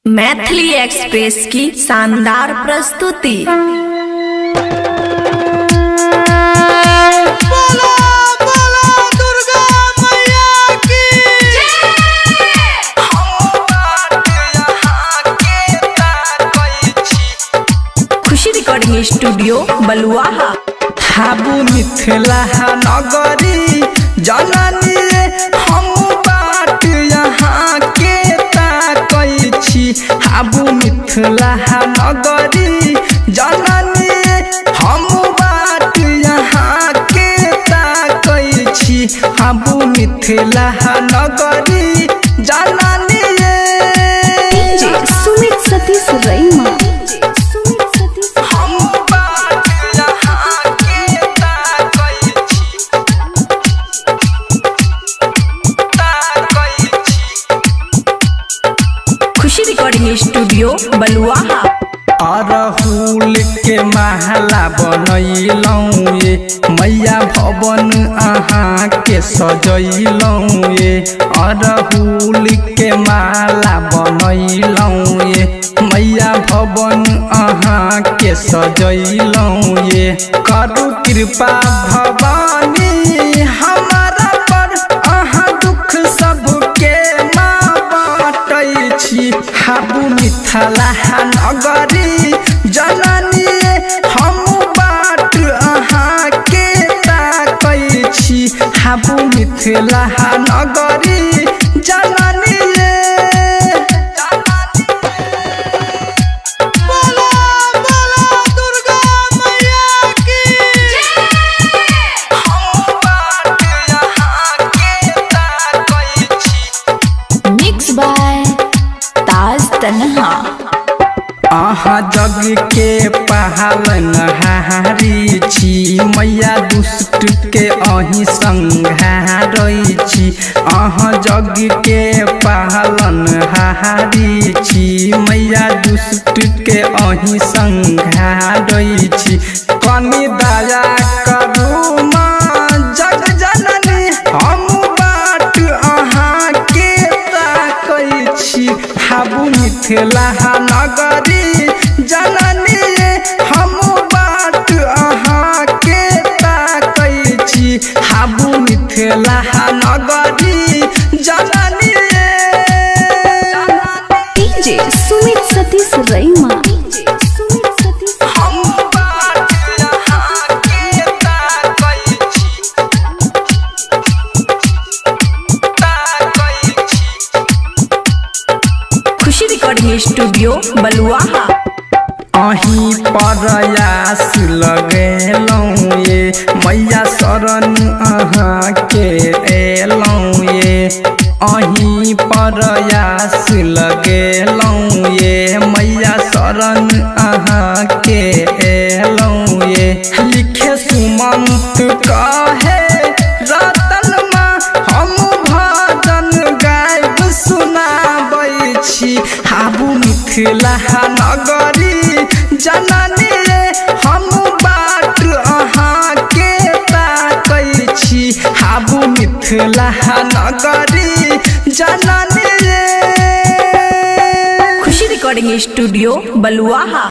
Maithili express की शानदार प्रस्तुति। खुशी रिकॉर्डिंग स्टूडियो बलुआहा। हाबू मिथिला नगरी जननी हम बाट यहाँ के ताकै छी। हाबू मिथिला नगरी जननी हम बाट यहाँ के ताकै छी। हाबू मिथिला नगरी जननी सुमित सतीश रईमा। खुशी रिकॉर्डिंग स्टूडियो बलुआहा। अरहुल के महला बनैलौं ये मैया भवन अहाँ के सजैलौं ये। अरहुल के माला बनैलौं ये मैया भवन अहाँ के सजैलौं ये। करू कृपा भवानी हमारा पर अहाँ दुख सबके माँ बाँटै छी। हाबू मिथिला नगरी जननी हम बाट अहाँ के ताकै छी। हाबू मिथिला नगरी जननी मिक्स बाय ताज तन्हा। अहाँ जग के पालन हारी छी मैया दुष्ट के अहीं संहारै छी। अहाँ जग के पालन हारी छी मैया दुष्ट के अहीं संहारै छी। कनि दया करू माँ जग जननी हम बाट अहाँ के ताकै छी। हाबू मिथिला नगरी जननी हम बाट अहाँ के ताकै छी। हाबू मिथिला नगरी जननी डीजे सुमित सतीश रईमा। हम बाट अहाँ के ताकै छी। खुशी रिकॉर्डिंग स्टूडियो बलुआहा। अहीं प्रयास लगेलौं ये मैया शरण अहाँ के एलौं ये। अहीं प्रयास लगेलौं ये मैया शरण अहाँ के एलौं ये। लिखे सुमंत कहे रतन माँ हम भजन गायब सुनाबै छी। हाबू मिथिला नगरी जननी हम बाट अहाँ के ताकै छी। हाबू मिथिला नगरी जननी। खुशी रिकॉर्डिंग स्टूडियो बलुआहा।